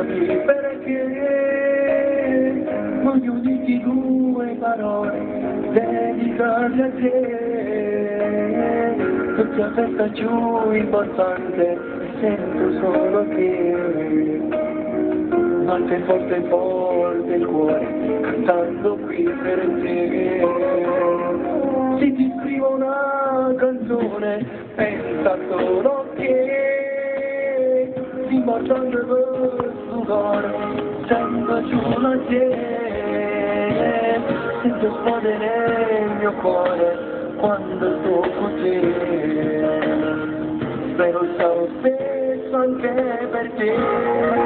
chiami perché voglio dirti due parole dedicate a te, perché la festa più importante sento solo te, batte forte forte il cuore cantando qui per te. Se ti scrivo una canzone pensa solo che ti battendo questo cuore sento giù la te, sento esplodere il mio cuore quando sto con te, spero sarò stesso anche per te.